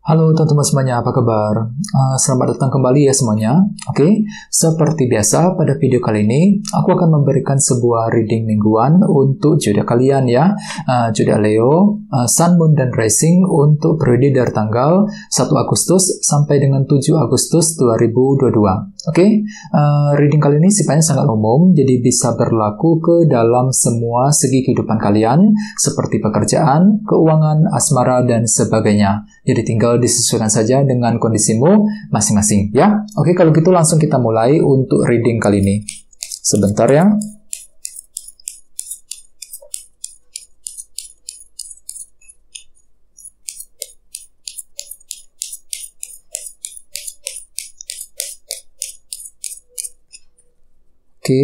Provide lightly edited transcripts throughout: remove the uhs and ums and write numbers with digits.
Halo teman-teman semuanya, apa kabar? Selamat datang kembali ya semuanya. Oke, seperti biasa pada video kali ini, aku akan memberikan sebuah reading mingguan untuk zodiak kalian ya. Zodiak Leo, Sun, Moon, dan Rising untuk periode dari tanggal 1 Agustus sampai dengan 7 Agustus 2022. Oke, reading kali ini sifatnya sangat umum, jadi bisa berlaku ke dalam semua segi kehidupan kalian, seperti pekerjaan, keuangan, asmara, dan sebagainya. Jadi tinggal disesuaikan saja dengan kondisimu masing-masing ya. Oke, kalau gitu langsung kita mulai untuk reading kali ini. Sebentar ya. Oke.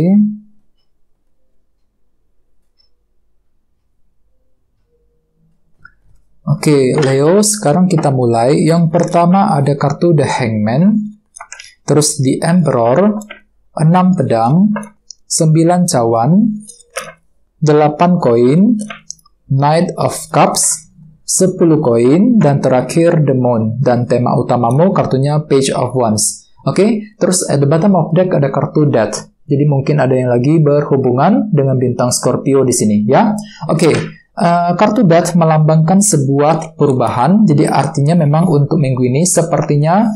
Oke, Leo, sekarang kita mulai. Yang pertama ada kartu The Hangman, terus The Emperor, 6 pedang, 9 cawan, 8 koin, Knight of Cups, 10 koin, dan terakhir The Moon. Dan tema utamamu kartunya Page of Wands. Oke, terus at the bottom of deck ada kartu Death. Jadi mungkin ada yang lagi berhubungan dengan bintang Scorpio di sini ya. Oke. Kartu Death melambangkan sebuah perubahan, jadi artinya memang untuk minggu ini sepertinya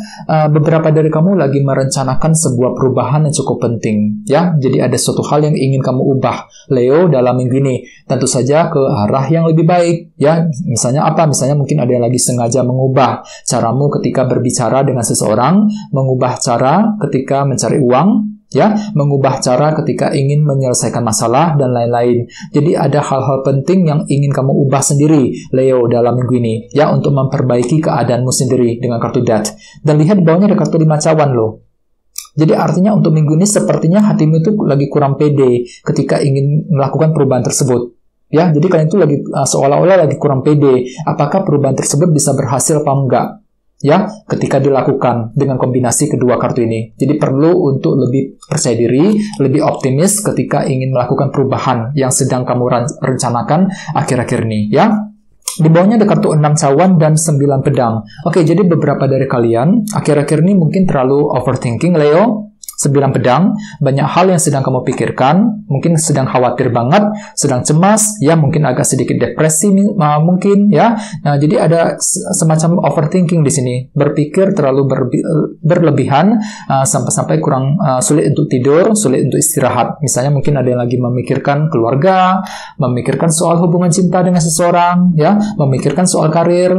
beberapa dari kamu lagi merencanakan sebuah perubahan yang cukup penting ya. Jadi ada suatu hal yang ingin kamu ubah Leo dalam minggu ini, tentu saja ke arah yang lebih baik ya. Misalnya apa? Misalnya mungkin ada yang lagi sengaja mengubah caramu ketika berbicara dengan seseorang, mengubah cara ketika mencari uang ya, mengubah cara ketika ingin menyelesaikan masalah, dan lain-lain. Jadi ada hal-hal penting yang ingin kamu ubah sendiri, Leo, dalam minggu ini, ya, untuk memperbaiki keadaanmu sendiri dengan kartu Death. Dan lihat di bawahnya ada kartu 5 cawan, loh. Jadi artinya untuk minggu ini sepertinya hatimu itu lagi kurang pede ketika ingin melakukan perubahan tersebut. Ya, jadi kalian itu lagi seolah-olah lagi kurang pede. Apakah perubahan tersebut bisa berhasil apa enggak? Ya, ketika dilakukan dengan kombinasi kedua kartu ini. Jadi perlu untuk lebih percaya diri, lebih optimis ketika ingin melakukan perubahan yang sedang kamu rencanakan akhir-akhir ini, ya. Di bawahnya ada kartu 6 cawan dan 9 pedang. Oke, jadi beberapa dari kalian akhir-akhir ini mungkin terlalu overthinking, Leo. 9 pedang, banyak hal yang sedang kamu pikirkan, mungkin sedang khawatir banget, sedang cemas, ya mungkin agak sedikit depresi mungkin ya. Nah, jadi ada semacam overthinking di sini, berpikir terlalu berlebihan sampai-sampai kurang sulit untuk tidur, sulit untuk istirahat. Misalnya mungkin ada yang lagi memikirkan keluarga, memikirkan soal hubungan cinta dengan seseorang, ya, memikirkan soal karir,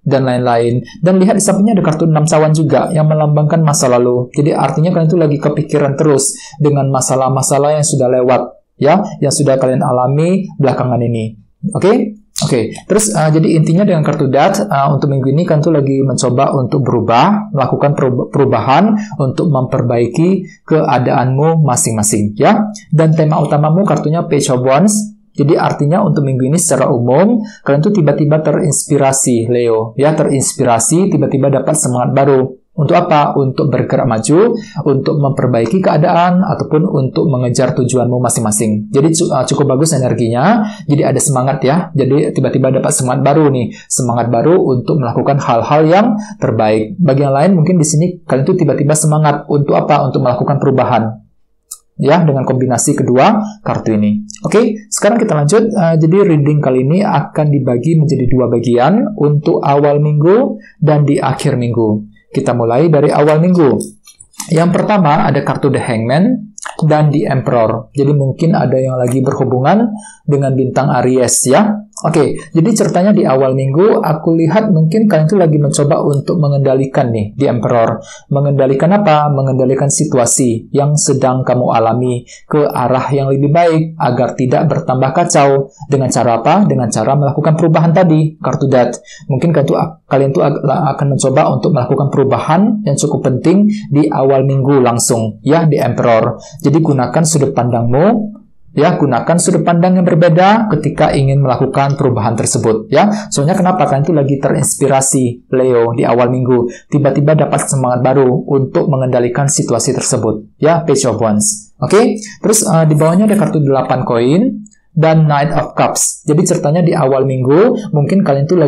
dan lain-lain. Dan lihat di sampingnya ada kartu 6 cawan juga yang melambangkan masa lalu. Jadi artinya kalian itu lagi kepikiran terus dengan masalah-masalah yang sudah lewat ya, yang sudah kalian alami belakangan ini. Oke? Oke. Terus jadi intinya dengan kartu Death untuk minggu ini kalian tuh lagi mencoba untuk berubah, melakukan perubahan untuk memperbaiki keadaanmu masing-masing ya. Dan tema utamamu kartunya Page of Wands. Jadi artinya untuk minggu ini secara umum, kalian tuh tiba-tiba terinspirasi, Leo. Ya, terinspirasi, tiba-tiba dapat semangat baru. Untuk apa? Untuk bergerak maju, untuk memperbaiki keadaan, ataupun untuk mengejar tujuanmu masing-masing. Jadi cukup bagus energinya, jadi ada semangat ya. Jadi tiba-tiba dapat semangat baru nih. Semangat baru untuk melakukan hal-hal yang terbaik. Bagi yang lain mungkin di sini kalian tuh tiba-tiba semangat. Untuk apa? Untuk melakukan perubahan. Ya, dengan kombinasi kedua kartu ini. Oke, sekarang kita lanjut. Jadi reading kali ini akan dibagi menjadi 2 bagian untuk awal minggu dan di akhir minggu. Kita mulai dari awal minggu. Yang pertama ada kartu The Hangman dan The Emperor. Jadi mungkin ada yang lagi berhubungan dengan bintang Aries ya. Oke, jadi ceritanya di awal minggu aku lihat mungkin kalian itu lagi mencoba untuk mengendalikan nih The Emperor. Mengendalikan apa? Mengendalikan situasi yang sedang kamu alami ke arah yang lebih baik agar tidak bertambah kacau. Dengan cara apa? Dengan cara melakukan perubahan tadi, kartu Death. Mungkin kalian tuh akan mencoba untuk melakukan perubahan yang cukup penting di awal minggu langsung ya, The Emperor. Jadi gunakan sudut pandangmu. Ya, gunakan sudut pandang yang berbeda ketika ingin melakukan perubahan tersebut. Ya, soalnya kenapa? Kalian itu lagi terinspirasi, Leo, di awal minggu. Tiba-tiba dapat semangat baru untuk mengendalikan situasi tersebut. Ya, Page of Wands. Oke, terus di bawahnya ada kartu 8 koin. dan Knight of Cups. Jadi ceritanya di awal minggu, mungkin kalian tuh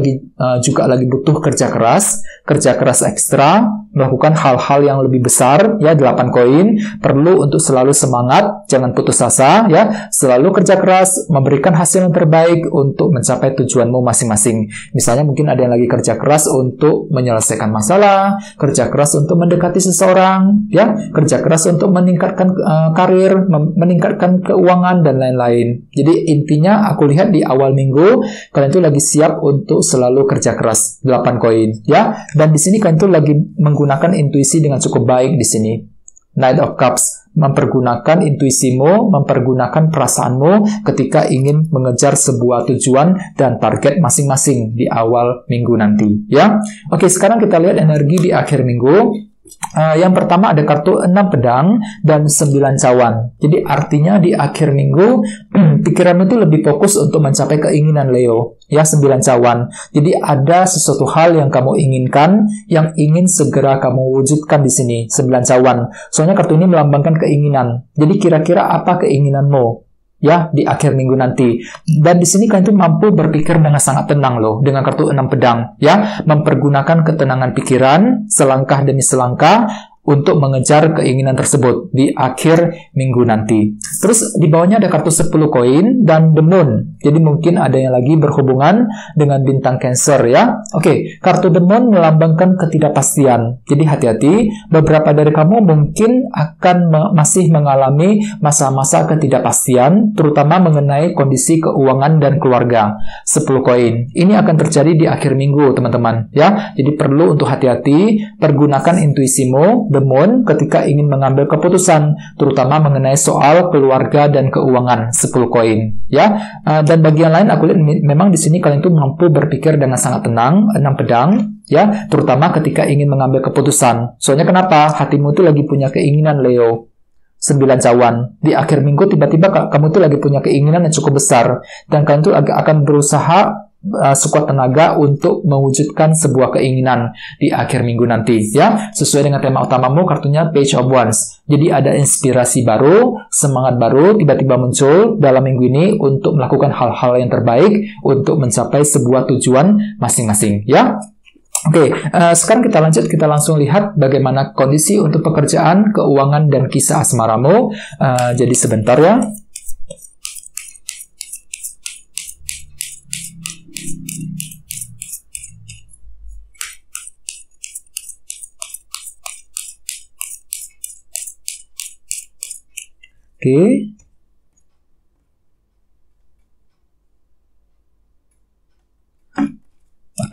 juga lagi butuh kerja keras ekstra, melakukan hal-hal yang lebih besar, ya 8 koin, perlu untuk selalu semangat, jangan putus asa, ya, selalu kerja keras, memberikan hasil yang terbaik untuk mencapai tujuanmu masing-masing. Misalnya mungkin ada yang lagi kerja keras untuk menyelesaikan masalah, kerja keras untuk mendekati seseorang, ya, kerja keras untuk meningkatkan karir, meningkatkan keuangan, dan lain-lain. Jadi intinya aku lihat di awal minggu kalian tuh lagi siap untuk selalu kerja keras, 8 koin, ya. Dan di sini kalian tuh lagi menggunakan intuisi dengan cukup baik di sini. Knight of Cups, mempergunakan intuisimu, mempergunakan perasaanmu ketika ingin mengejar sebuah tujuan dan target masing-masing di awal minggu nanti, ya. Oke, sekarang kita lihat energi di akhir minggu. Yang pertama ada kartu 6 pedang dan 9 cawan. Jadi artinya di akhir minggu pikiranmu itu lebih fokus untuk mencapai keinginan Leo, ya, 9 cawan. Jadi ada sesuatu hal yang kamu inginkan, yang ingin segera kamu wujudkan di sini, 9 cawan. Soalnya kartu ini melambangkan keinginan. Jadi kira-kira apa keinginanmu, ya, di akhir minggu nanti. Dan di sini kalian tuh mampu berpikir dengan sangat tenang loh, dengan kartu 6 pedang, ya, mempergunakan ketenangan pikiran selangkah demi selangkah untuk mengejar keinginan tersebut di akhir minggu nanti. Terus di bawahnya ada kartu 10 koin dan The Moon. Jadi mungkin ada yang lagi berhubungan dengan bintang Cancer, ya. Oke, kartu The Moon melambangkan ketidakpastian. Jadi hati-hati, beberapa dari kamu mungkin akan masih mengalami masa-masa ketidakpastian, terutama mengenai kondisi keuangan dan keluarga. 10 koin. Ini akan terjadi di akhir minggu, teman-teman, ya. Jadi perlu untuk hati-hati, pergunakan intuisimu, The Moon, ketika ingin mengambil keputusan, terutama mengenai soal keluarga dan keuangan, 10 koin, ya. Dan bagian lain aku lihat memang di sini kalian tuh mampu berpikir dengan sangat tenang, 6 pedang, ya, terutama ketika ingin mengambil keputusan. Soalnya kenapa? Hatimu tuh lagi punya keinginan, Leo. 9 cawan. Di akhir minggu tiba-tiba kamu tuh lagi punya keinginan yang cukup besar, dan kalian tuh akan berusaha sekuat tenaga untuk mewujudkan sebuah keinginan di akhir minggu nanti, ya. Sesuai dengan tema utamamu, kartunya Page of Wands. Jadi ada inspirasi baru, semangat baru tiba-tiba muncul dalam minggu ini untuk melakukan hal-hal yang terbaik untuk mencapai sebuah tujuan masing-masing, ya. Oke, sekarang kita lanjut, kita langsung lihat bagaimana kondisi untuk pekerjaan, keuangan, dan kisah asmaramu. Jadi sebentar, ya.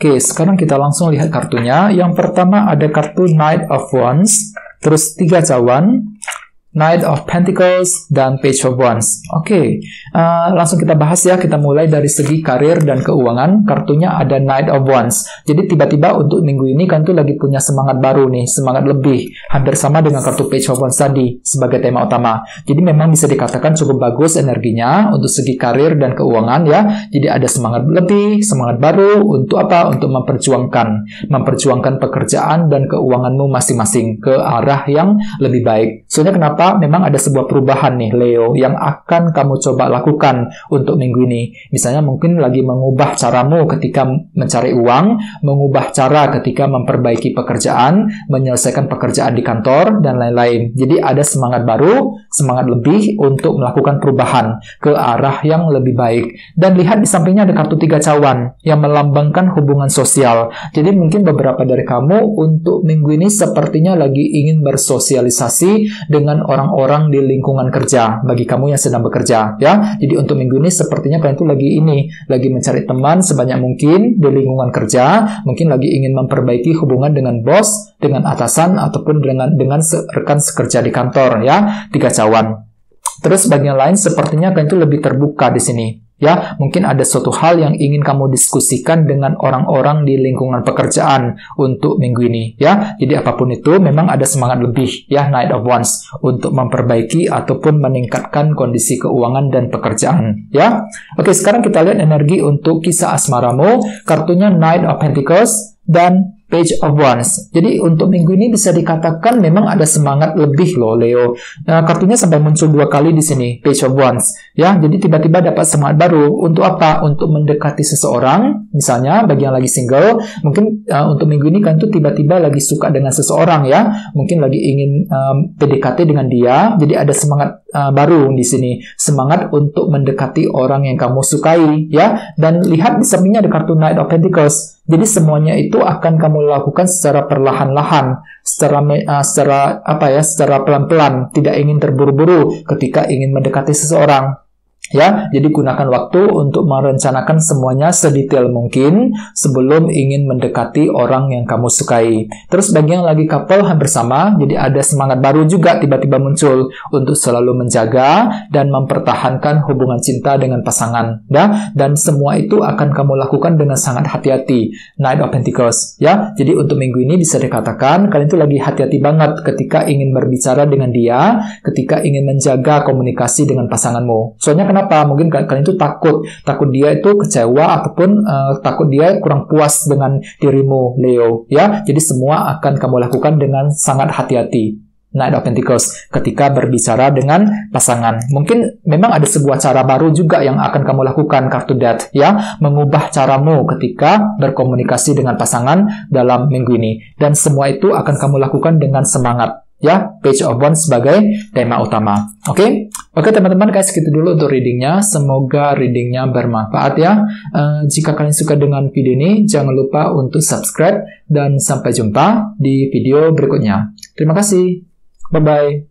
Oke, sekarang kita langsung lihat kartunya. Yang pertama ada kartu Knight of Wands, terus 3 cawan, Knight of Pentacles, dan Page of Wands. Oke, langsung kita bahas ya. Kita mulai dari segi karir dan keuangan. Kartunya ada Knight of Wands. Jadi tiba-tiba untuk minggu ini kan tuh lagi punya semangat baru nih, semangat lebih. Hampir sama dengan kartu Page of Wands tadi sebagai tema utama. Jadi memang bisa dikatakan cukup bagus energinya untuk segi karir dan keuangan, ya. Jadi ada semangat lebih, semangat baru untuk apa? Untuk memperjuangkan pekerjaan dan keuanganmu masing-masing ke arah yang lebih baik. Soalnya kenapa? Memang ada sebuah perubahan nih, Leo, yang akan kamu coba lakukan untuk minggu ini. Misalnya mungkin lagi mengubah caramu ketika mencari uang, mengubah cara ketika memperbaiki pekerjaan, menyelesaikan pekerjaan di kantor, dan lain-lain. Jadi ada semangat baru, semangat lebih untuk melakukan perubahan ke arah yang lebih baik. Dan lihat di sampingnya ada kartu 3 cawan yang melambangkan hubungan sosial. Jadi mungkin beberapa dari kamu untuk minggu ini sepertinya lagi ingin bersosialisasi dengan orang-orang di lingkungan kerja, bagi kamu yang sedang bekerja, ya. Jadi untuk minggu ini sepertinya kalian tuh lagi mencari teman sebanyak mungkin di lingkungan kerja, mungkin lagi ingin memperbaiki hubungan dengan bos, dengan atasan, ataupun dengan rekan sekerja di kantor, ya. 3 cawan. Terus bagian lain sepertinya kalian tuh lebih terbuka di sini, ya. Mungkin ada suatu hal yang ingin kamu diskusikan dengan orang-orang di lingkungan pekerjaan untuk minggu ini, ya. Jadi apapun itu memang ada semangat lebih, ya, Knight of Wands, untuk memperbaiki ataupun meningkatkan kondisi keuangan dan pekerjaan, ya. Oke, sekarang kita lihat energi untuk kisah asmaramu. Kartunya Knight of Pentacles dan Page of Wands. Jadi untuk minggu ini bisa dikatakan memang ada semangat lebih loh Leo. Kartunya sampai muncul 2 kali di sini, Page of Wands. Ya, jadi tiba-tiba dapat semangat baru. Untuk apa? Untuk mendekati seseorang. Misalnya bagi yang lagi single, mungkin untuk minggu ini kan tuh tiba-tiba lagi suka dengan seseorang ya. Mungkin lagi ingin PDKT dengan dia. Jadi ada semangat baru di sini. Semangat untuk mendekati orang yang kamu sukai ya. Dan lihat di sampingnya ada kartu Knight of Pentacles. Jadi semuanya itu akan kamu lakukan secara perlahan-lahan, secara pelan-pelan, tidak ingin terburu-buru ketika ingin mendekati seseorang. Ya, jadi gunakan waktu untuk merencanakan semuanya sedetail mungkin sebelum ingin mendekati orang yang kamu sukai. Terus bagi yang lagi couple hampir sama, jadi ada semangat baru juga tiba-tiba muncul untuk selalu menjaga dan mempertahankan hubungan cinta dengan pasangan. Ya, dan semua itu akan kamu lakukan dengan sangat hati-hati. Knight of Pentacles. Ya, jadi untuk minggu ini bisa dikatakan kalian itu lagi hati-hati banget ketika ingin berbicara dengan dia, ketika ingin menjaga komunikasi dengan pasanganmu. Soalnya kenapa? Mungkin kalian itu takut dia itu kecewa ataupun takut dia kurang puas dengan dirimu, Leo. Ya, jadi semua akan kamu lakukan dengan sangat hati-hati. Knight of Pentacles ketika berbicara dengan pasangan. Mungkin memang ada sebuah cara baru juga yang akan kamu lakukan, kartu Death, ya, mengubah caramu ketika berkomunikasi dengan pasangan dalam minggu ini. Dan semua itu akan kamu lakukan dengan semangat. Ya, Page of Wands sebagai tema utama. Oke, teman-teman, guys, segitu dulu untuk readingnya. Semoga readingnya bermanfaat ya. Jika kalian suka dengan video ini, jangan lupa untuk subscribe dan sampai jumpa di video berikutnya. Terima kasih. Bye-bye.